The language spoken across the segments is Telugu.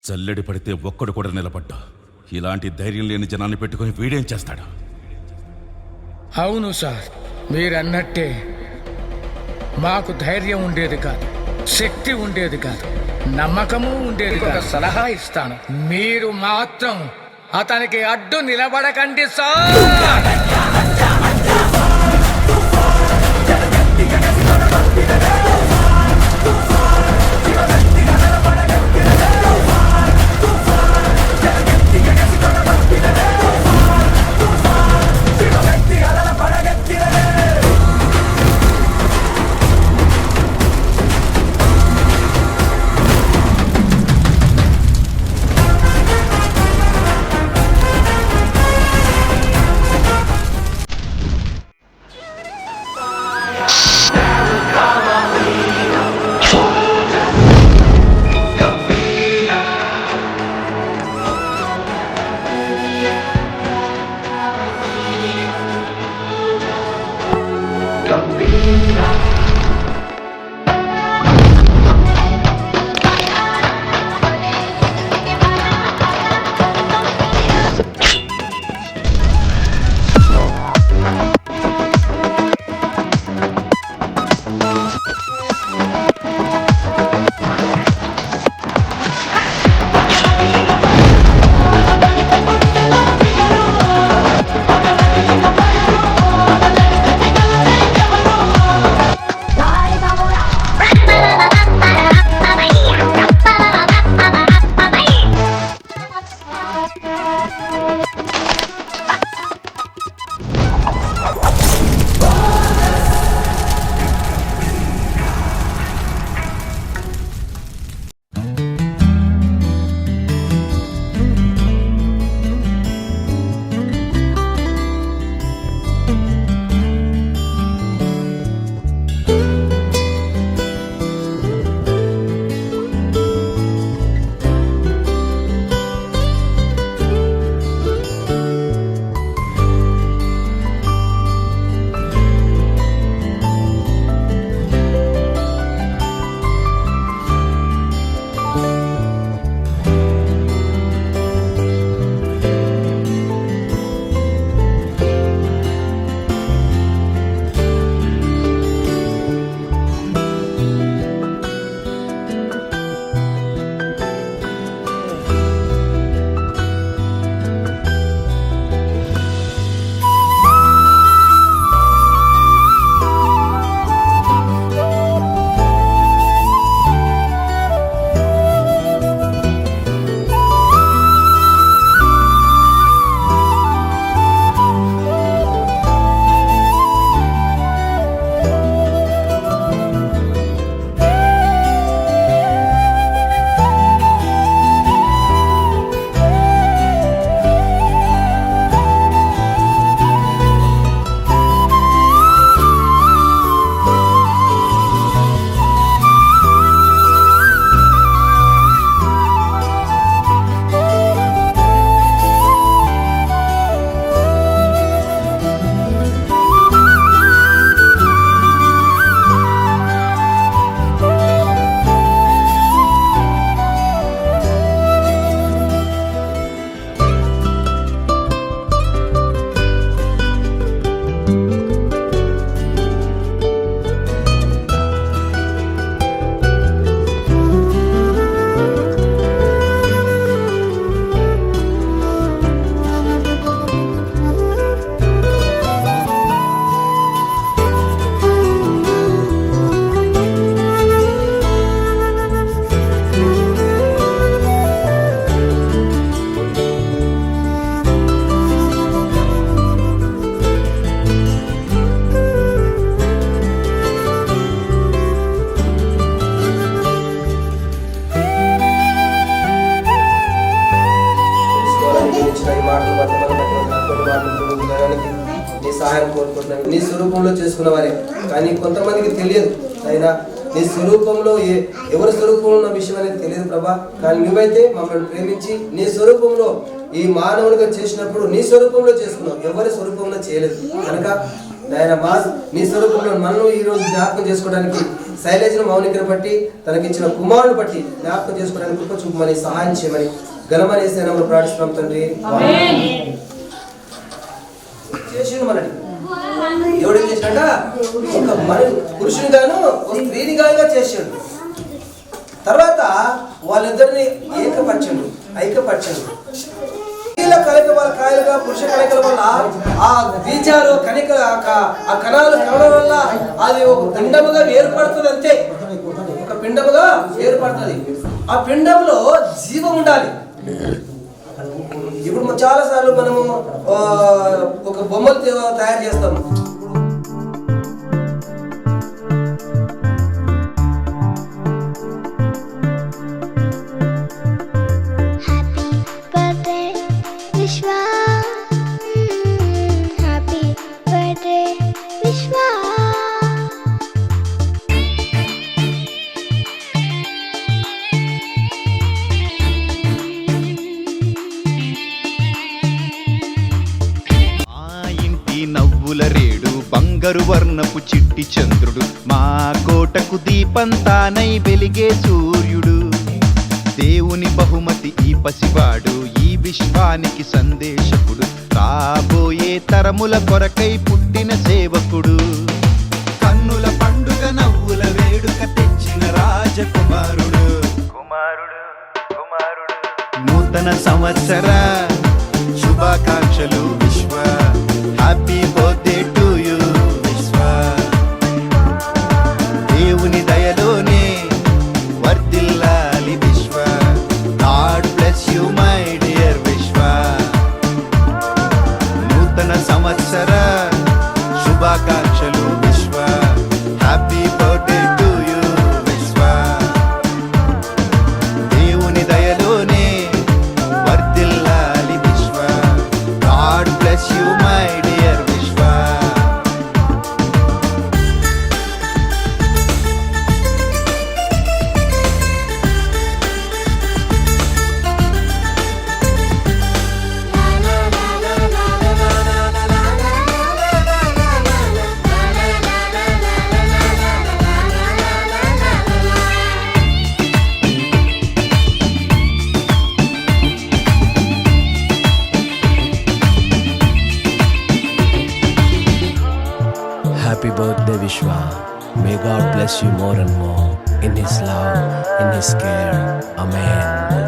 చల్లడి పడితే ఒక్కడు కూడా నిలబడ్డా. ఇలాంటి ధైర్యం లేని జనాన్ని పెట్టుకుని వీడేం చేస్తాడు? అవును సార్, మీరన్నట్టే మాకు ధైర్యం ఉండేది కాదు, శక్తి ఉండేది కాదు, నమ్మకము ఉండేది కాదు. ఒక సలహా ఇస్తాను, మీరు మాత్రం అతనికి అడ్డు నిలబడకండి సార్. నీ సహాయం కోరుకుంటున్నాను. నీ స్వరూపంలో చేసుకున్న వారే, కానీ కొంతమందికి తెలియదు అయినా నీ స్వరూపంలో ఎవరి స్వరూపంలో ఉన్న విషయం అనేది తెలియదు ప్రభా. కానీ నువ్వైతే మమ్మల్ని ప్రేమించి నీ స్వరూపంలో ఈ మానవునిగా చేసినప్పుడు నీ స్వరూపంలో చేసుకున్నావు, ఎవరి స్వరూపంలో చేయలేదు కనుక నాయన మా నీ స్వరూపంలో నన్ను ఈ రోజు జ్ఞాపకం చేసుకోవడానికి శైలేజ్ను మౌనికను బట్టి తనకిచ్చిన కుమారుని బట్టి జ్ఞాపకం చేసుకోవడానికి కృప చూపమని సహాయం చేయమని ఘనమని యేసు నామములో ప్రార్థిస్తున్నాం తండ్రి. చేసిండు మనని ఎవడు చేసినాడ ఒక మన పురుషుని గాను ఒక స్త్రీని గానుగా చేసాడు. తర్వాత వాళ్ళిద్దరిని ఐక్యపరచండు. కలక వాళ్ళ కాయలుగా పురుష కణికల వల్ల ఆ బీజాలు కణికల ఆ కణాలు కలవడం వల్ల అది ఒక పిండముగా ఏర్పడుతుంది. అంతే, ఒక పిండముగా ఏర్పడుతుంది. ఆ పిండంలో జీవం ఉండాలి. ఇప్పుడు చాలా సార్లు మనము ఒక బొమ్మలు తయారు చేస్తాము. రేడు బంగారు వర్ణపు చిట్టి చంద్రుడు, మా కోటకు దీపం తానై వెలిగే సూర్యుడు. దేవుని బహుమతి ఈ పసివాడు, ఈ విశ్వానికి సందేశకుడు, రాబోయే తరముల కొరకై పుట్టిన సేవకుడు. కన్నుల పండుగ నవ్వుల వేడుక తెచ్చిన రాజకుమారుడు. నూతన సంవత్సర శుభాకాంక్షలు విశ్వ. హ్యాపీ బర్త్డే టు యూ విశ్వ. దేవుని దయలోనే వర్ధిల్లాలి విశ్వ. God bless you my dear విశ్వ. నూతన సంవత్సర శుభాకాంక్షలు విశ్వ. హ్యాపీ బర్త్డే టు యూ విశ్వ. దేవుని దయలోనే వర్ధిల్లాలి విశ్వ. God bless you my Happy birthday Vishwa. May God bless you more and more in His love, in His care. Amen.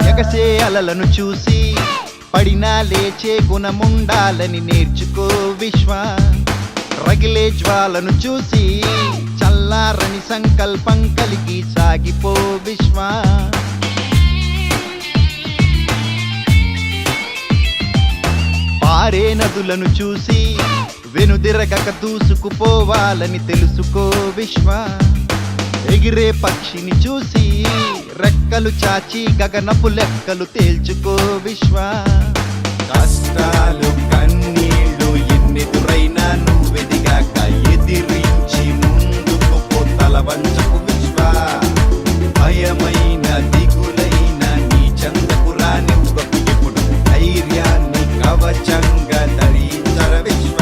ఎగసే అలలను చూసి పడినా లేచే గుణముండాలని నేర్చుకో విశ్వ. రగిలే జ్వాలను చూసి చల్లారని సంకల్పం కలిగి సాగిపో విశ్వ. పారే నదులను చూసి వెనుదిరగక దూసుకుపోవాలని తెలుసుకో విశ్వ. ఎగిరే పక్షిని చూసి రెక్కలు చాచి గగనపు లెక్కలు తేల్చుకో విశ్వ. కష్టాలు కన్నీళ్లు ఎన్నెదురైనా నువ్వెదిగాక ఎదిరించి ముందుకు తల వంచకు విశ్వ. భయమైన దిగులైన నీ చెంతకు రానివ్వకు ఎప్పుడు. ధైర్యాన్ని కవచంగా ధరించర విశ్వ.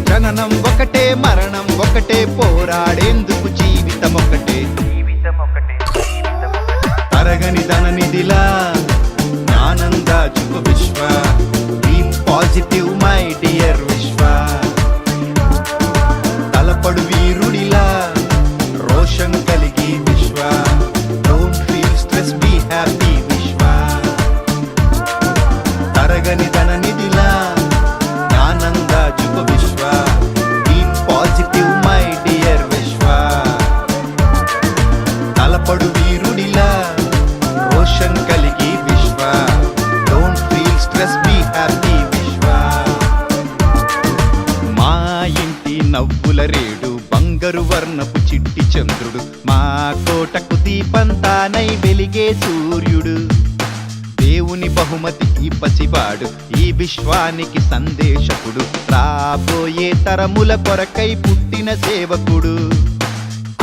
జననం ఒకటే మరణం ఒకటే, పోరాడేందుకు జీవితం ఒకటే. తరగని ధననిధిలా జ్ఞానం దాచుకో విశ్వ. బీ పాజిటివ్ మై డియర్ విశ్వ. తలపడు వీరుడిలా రోషం కలిగి Vishwa. Don't feel stress, be happy Vishwa. తరగని ధననిధిలా జ్ఞానం దాచుకో విశ్వ. బీ పాజిటివ్ మై డియర్ విశ్వ. తలపడు వీరుడిలా రోషన్ కలిగి Vishwa. Don't feel stress, be happy Vishwa. మా ఇంటి నవ్వుల రేడు బంగారు వర్ణపు చిట్టి చంద్రుడు, మా కోటకు దీపం తానై వెలిగే సూర్యుడు. దేవుని బహుమతి ఈ పసివాడు, ఈ విశ్వానికి సందేశకుడు, రాబోయే తరముల కొరకై పుట్టిన సేవకుడు.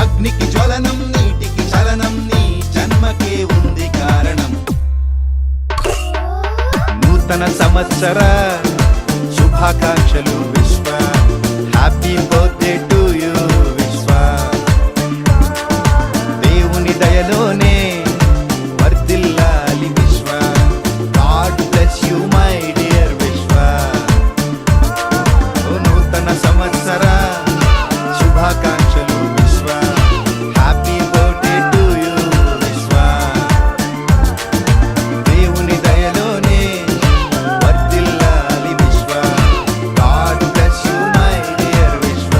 అగ్నికి జ్వలనం, నీటికి చలనం, నీ జన్మకే ఉంది కారణం. నూతన సంవత్సర శుభాకాంక్షలు విశ్వ. హ్యాపీ బర్త్డే టు యూ విశ్వ. దేవుని దయలోనే వర్ధిల్లాలి విశ్వ. God bless you my dear విశ్వ. ఓ నూతన సంవత్సర శుభాకాంక్షలు విశ్వ. హ్యాపీ బర్త్డే టు యూ విశ్వ. దేవుని దయలోనే వర్ధిల్లాలి విశ్వ. God bless you my dear విశ్వ.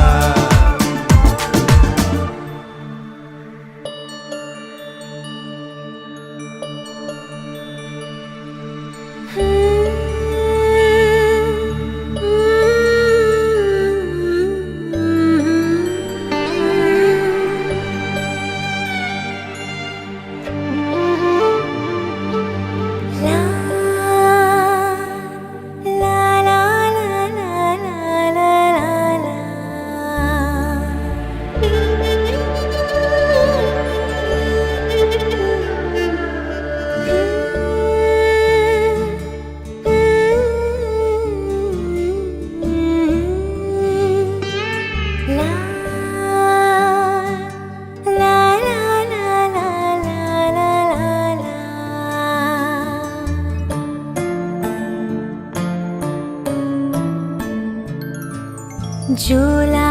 జోలా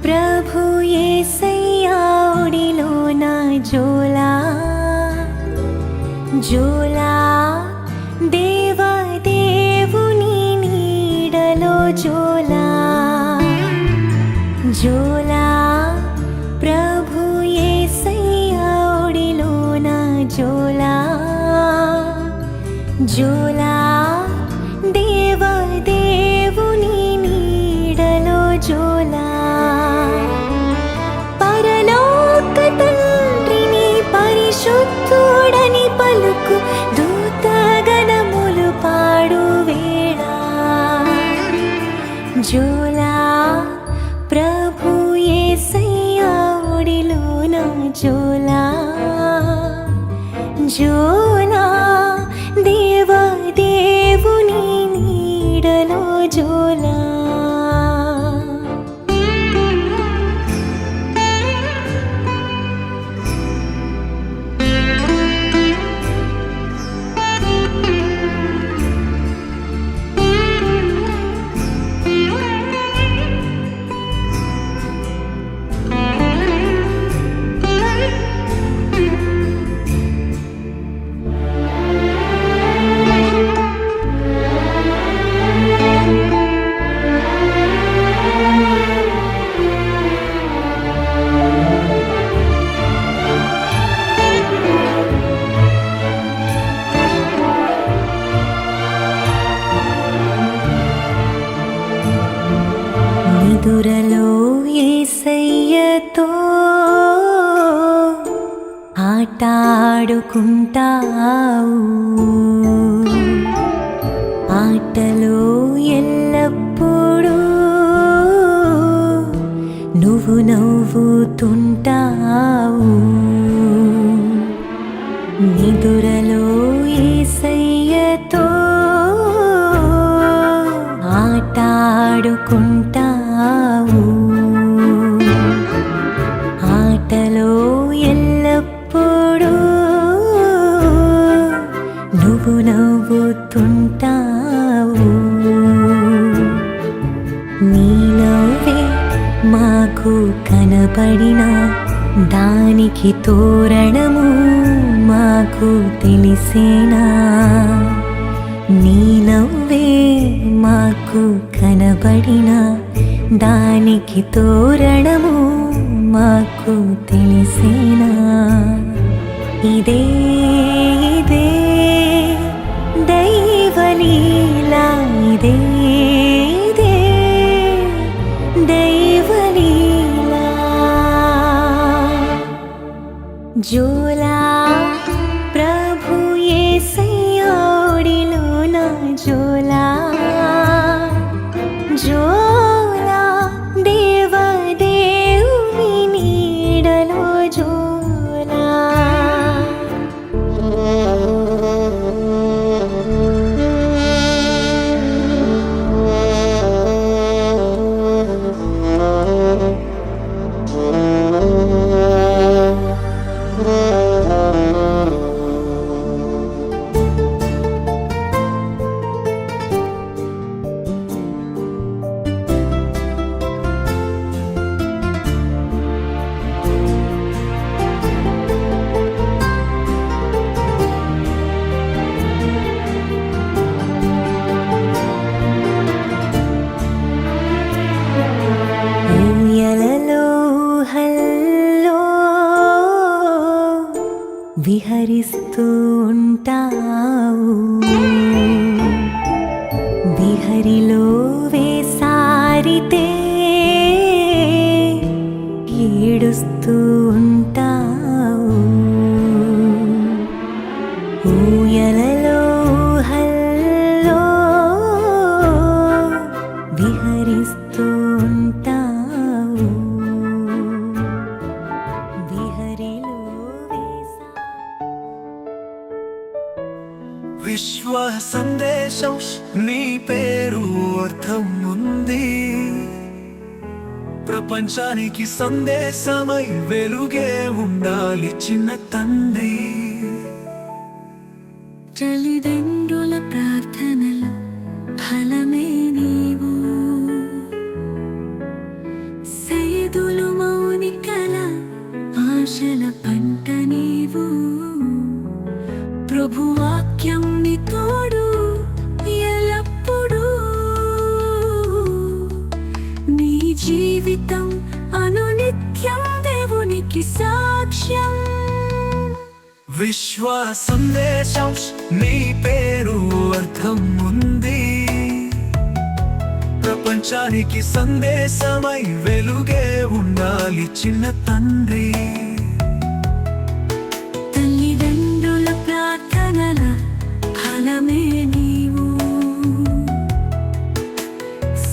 ప్రభు యేసయ్యా ఒడిలోన జోలా జోలా దేవా దేవుని నీడలో జోలా జోలా ప్రభు యేసయ్యా ఒడిలోన జోలా జోలా దేవా దేవుని నీడలో జోలా పరలోక తండ్రిని పరిశుద్ధుడని పలుకు దూతగణములు పాడు వేళ జోలా ప్రభు యేసయ్యా ఒడిలోన జోలా జోలా దేవా దేవుని నీడలో జోలా నిదురలో యేసయ్యతో ఆటాడుకుంటావు ఆటలో ఎల్లప్పుడూ నువ్వు నవ్వుతుంటావు నిదురలో యేసయ్యతో ఆటాడుకుంటావు ఆటలో ఎల్లప్పుడూ నువ్వు నవ్వుతుంటావు నీ నవ్వే మాకు కనపడిన దానికి తోరణము మాకు తెలిసేనా నీ నవ్వే మాకు కనబడిన దానికి తోరణము మాకు తెలిసేనా ఇదే ఇదే దైవలీలా ఇదే ఇదే దైవలీలా జోలా ప్రభు యేసయ్యా ఒడిలోన జోలా జోలా దేవా దేవుని నీడలో జోలా విహరిస్తూ ఉంటావు. విహరిలో వేసారితే ఏడుస్తూ ఉంటావు. ఊయలలో ఊహల్లో విహరిస్తూ ఉంటావు. విహరిలో వేసా విశ్వ సందేశం నీ పేరు అర్థం ఉంది. ప్రపంచానికి సందేశమై వెలుగే ఉండాలి చిన్న తండ్రి. తల్లిదండ్రుల ప్రార్థనల ఫలమే నీవు. సైదులు మౌనికల ఆశల పంట నీవు. ప్రభువాక్యం నీ తోడు ఎల్లప్పుడూ. నీ జీవితం అనునిత్యం దేవునికి సాక్ష్యం. విశ్వ సందేశం నీ పేరు అర్థం ఉంది. ప్రపంచానికి సందేశమై వెలుగే ఉండాలి చిన్న తండ్రి. తల్లిదండ్రుల ప్రార్థనల ఫలమే నీవు.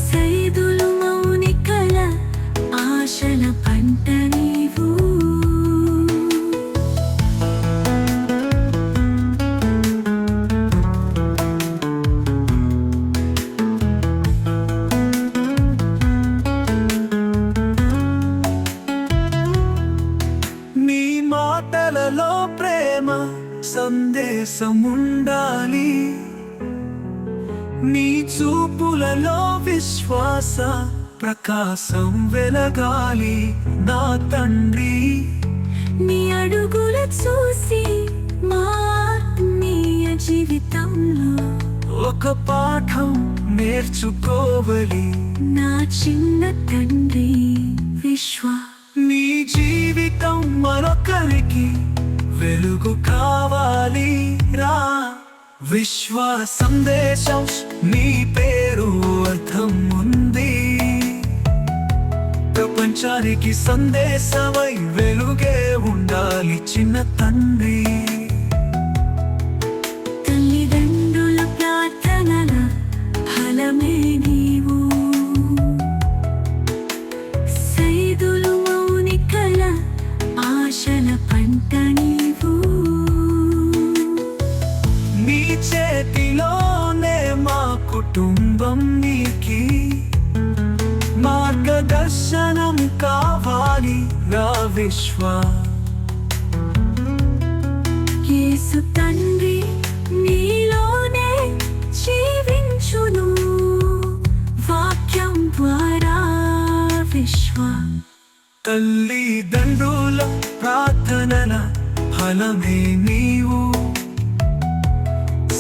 సైదులు మౌనికల ఆశల పంట నీవు. నీ మాటలలో ప్రేమ సందేశం ఉండాలి. నీ చూపులలో విశ్వాస ప్రకాశం వెలగాలి నా తండ్రి. నీ అడుగుల చూసి మా ఆత్మీయ జీవితంలో ఒక పాఠం నేర్చుకోవాలి నా చిన్న తండ్రి. విశ్వ నీ జీవితం మరొకరికి వెలుగు కావాలి రా. విశ్వ సందేశం నీ పేరు అర్థం ఉంది. ప్రపంచానికి సందేశమై వెలుగే ఉండాలి చిన్న తండ్రి. తల్లిదండ్రుల ప్రార్థనల ఫలమే నీవు. సైదులు మౌనికల ఆశల పంట నీవు. నీ చేతిలోనే మా కుటుంబం నీకి మార్గదర్శనం కావాలి రా విశ్వ. యేసు తండ్రి నీలోనే జీవించును వాక్యం ద్వారా. విశ్వ తల్లిదండ్రుల ప్రార్థనల ఫలమే నీవు.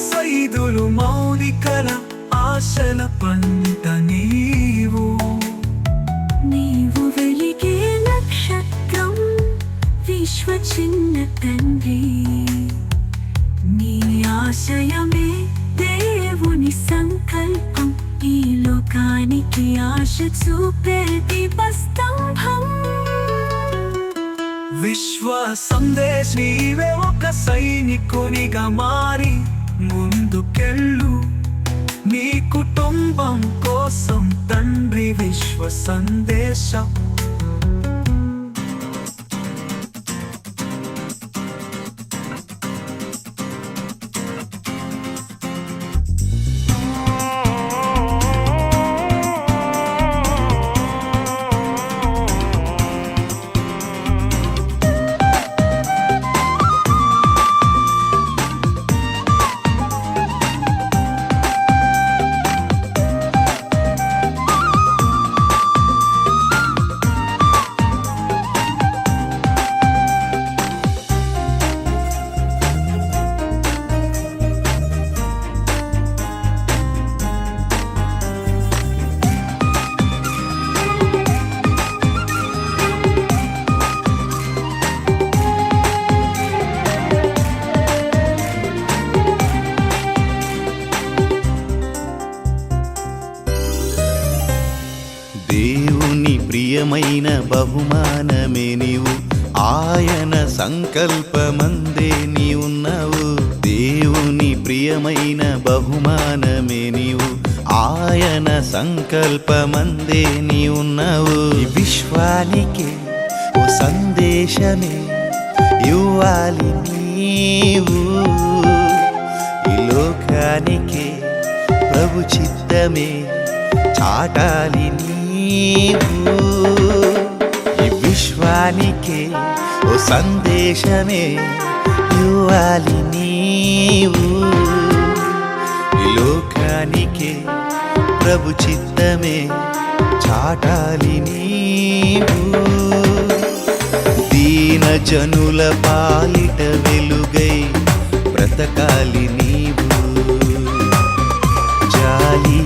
సైదులు మౌనికల ఆశల పంట నీవు. నీవు వెలిగే నక్షత్రం విశ్వ చిన్న తండ్రి. నీ ఆశయమే దేవుని సంకల్పం. ఈ లోకానికి ఆశ చూపే దీపస్తంభం. విశ్వ సందేశ్ నీవే ఒక సైనికునిగా మారి ముందుకెళ్ళు. నీ కుటుంబం కోసం తండ్రి విశ్వ సందేశం. ప్రియమైన బహుమానమే నీవు, ఆయన సంకల్పమందే నీ ఉన్నావు. దేవుని ప్రియమైన బహుమానమే నీవు, ఆయన సంకల్పమందే నీ ఉన్నావు. ఈ విశ్వానికి ఓ సందేశమే ఇవ్వాలి నీవు, ఈ లోకానికి ప్రభు చిత్తమే చాటాలి నీవు. ఈ విశ్వానికి ఓ సందేశమే ఇవ్వాలి నీవు, ఈ లోకానికి ప్రభు చిత్తమే చాటాలి నీవు. దీన జనుల పాలిట వెలుగై బ్రతకాలి నీవు, జాలి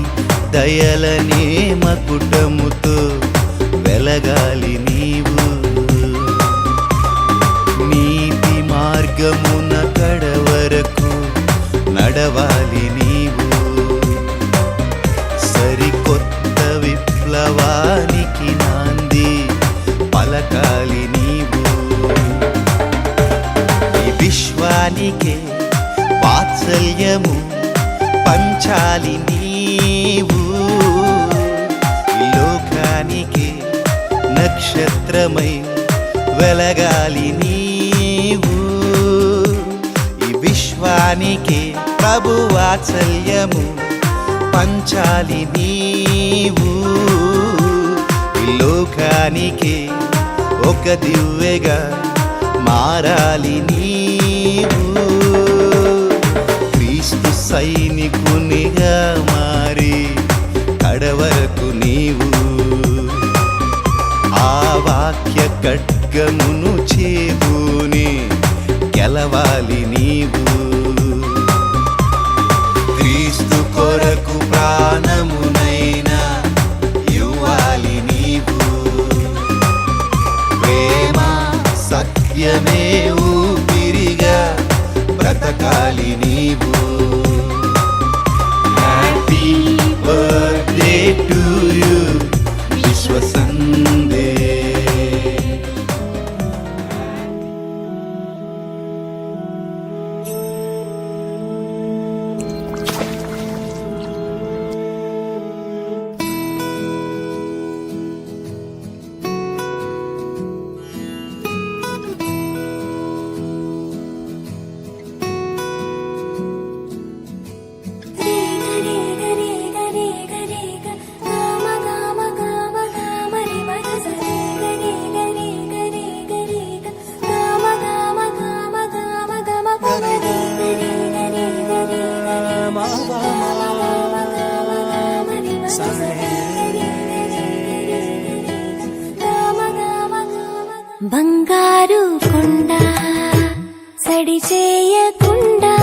దయలనే మకుటముతో వెలగాలి నీవు. నీతి మార్గమున కడవరకు నడవాలి నీవు, సరికొత్త విప్లవానికి నాంది పలకాలి నీవు. ఈ విశ్వానికే వాత్సల్యము పంచాలి నీవు, ఈ లోకానికి నక్షత్రమై వెలగాలి నీవు. ఈ విశ్వానికి ప్రభు వాత్సల్యము పంచాలి నీవు, ఈ లోకానికి ఒక దివ్వెగా మారాలి నీవు. క్రీస్తు సైనికునిగా మారి కడవరకు నీవు, ఆ వాక్య ఖడ్గమును చేబూని గెలవాలి నీవు. క్రీస్తు కొరకు ప్రాణమునైనా ఇవ్వాలి నీవు, ప్రేమ సత్యమే ఊపిరిగా బ్రతకాలి నీవు. హ్యాపీ బర్త్డే టు యు విశ్వ సందే. బంగారు కొండ సడి చేయకుండా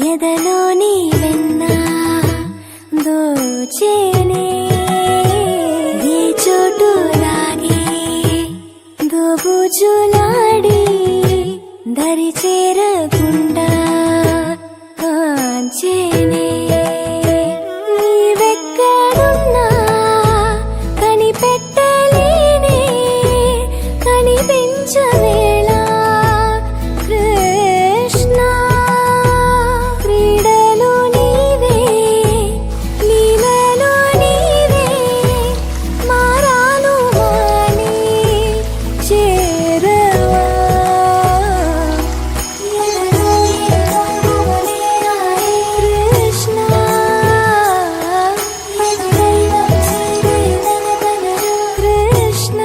ఎదలోని వెన్న దోచేనే, ఏ చోటు లాగే దోబుజులాడి దరి చేరకుండా కాంచేనే. నీవెక్కడున్నా కనిపెట్టలేనే, కనిపించవేళ కృష్ణ. క్రీడలు నీవే, లీలలు నీవే, మారాను మాని చేరవా. కృష్ణ కృష్ణ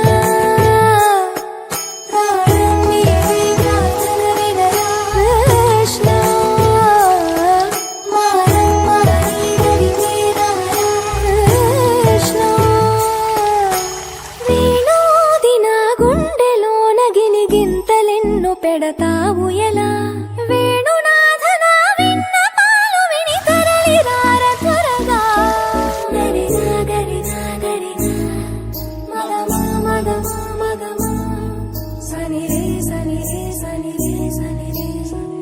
పెడతావు ఎలా వేణునాథన విన్నపాలు విని తరలి రార త్వరగా. గరిగా గరిగా గరిగా మగమా మగమా మగమా సని రే సని రే సని రే సని రే సని.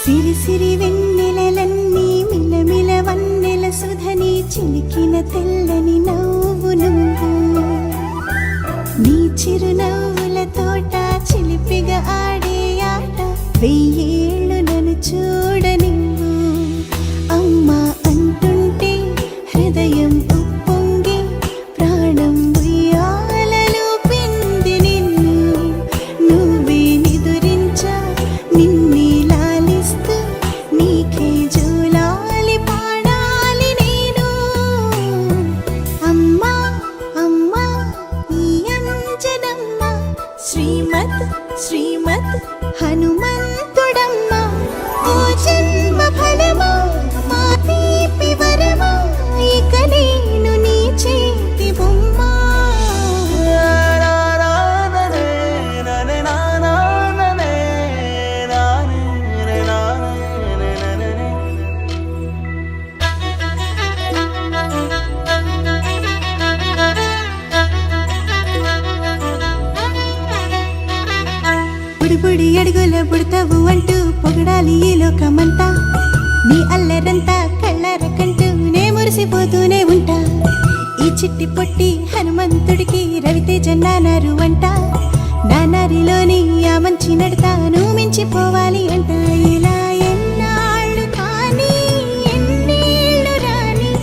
సిరి సిరి వెన్నెలలన్నీ మిలమిల వన్నెల సుధని చిలికిన తెల్లని నవ్వు నువ్వు నీ చిరునవ్వుల తోట చిలిపిగా ఆడే ఆట వెయ్యేళ్ళు నన్ను చూడనివ్వు అమ్మా అంటుంటే హృదయం ఉప్పొంగి ప్రాణం ఉయ్యాలలో పిండి నిన్ను నువ్వే నిదురించా నిన్నే లాలిస్తూ నీకే జూలాలి పాడాలి నేను అమ్మా అమ్మా ఈ అంజనమ్మ శ్రీమత్ శ్రీమత్ హనుమంతుడమ్మ ఓ జన్మ ఫలమా మా తీపి వరమా ఇక నేను నీ చేతి బొమ్మ బుడి అడుగుల బుడతావు అంటూ పొగడాలి ఈ లోకమంతా నీ అల్లరంతా కళ్ళారకంటూ నే మురిసిపోతూనే ఉంటా ఈ చిట్టి పొట్టి హనుమంతుడికి రవితేజ నానారు అంట నానారిలోని ఆ మంచి నడతాను మించిపోవాలి అంట ఇలా ఎన్నాళ్ళు కానీ ఎన్నేళ్ళు రాని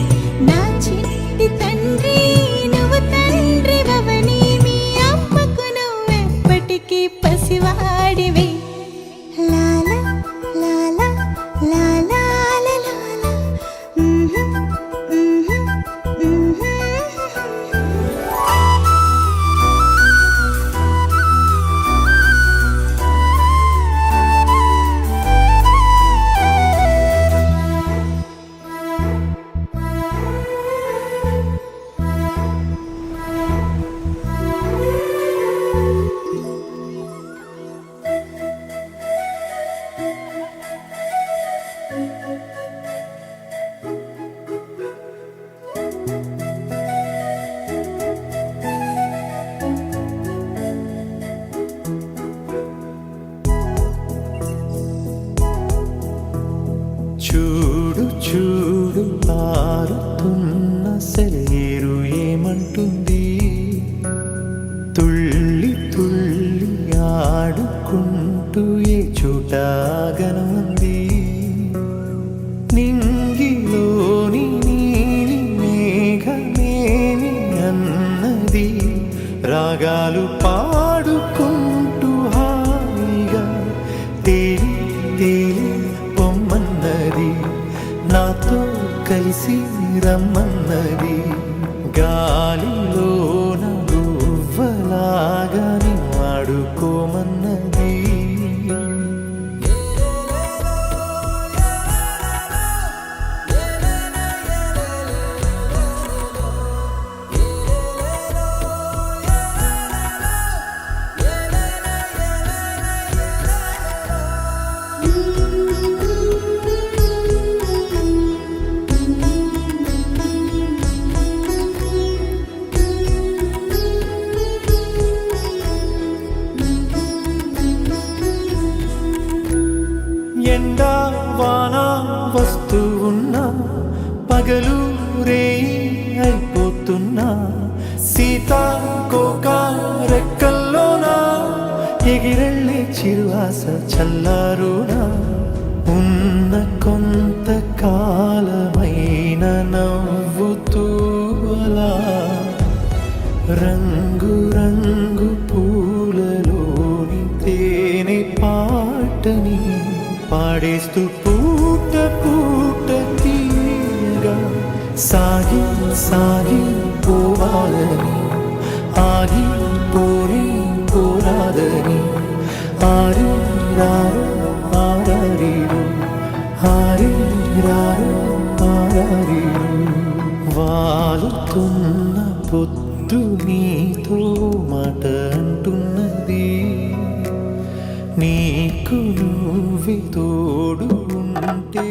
నా చిట్టి తండ్రి నువ్వు తండ్రి భవని మీ అమ్మకు నువ్వెప్పటికీ పసివాడివి లాలా లాలా లాలా లాలా చూడు చూడు పారుతున్న సెలయేరు ఏమంటుంది తుళ్ళి తుళ్ళి ఆడుకుంటూ ఏ చోటాగనుంది నింగిలోని నీలి మేఘమేమి అన్నది రాగాలు పాడుకుంటూ హాయిగా తేలి తేలి పొమ్మన్నది నాతో కలిసి రమ్మన్నది గాలిలో గువ్వలాగా ఆడుకోమన్నది ఎండా వాన వస్తూ ఉన్నా పగలు రేయి అయిపోతున్నా సీతాకోక రెక్కల్లోనా ఎగిరెళ్ళే చిరువాస చల్లారునా ఉన్న కొంత కాలమైన నవ్వుతూ అలా రంగు రంగు పూలలోని తేనె పాటని పాడేస్తూ పూట పూట తీయగా సాగి సాగి పోవాలని ఆగి పోని పోరాదని ఆరి రారు ఆరారీరు ఆరి రారు ఆరారీరు వాలుతున్న పొద్దు నీతో మాట అంటున్నది నీకు నువ్వే తోడు ఉంటే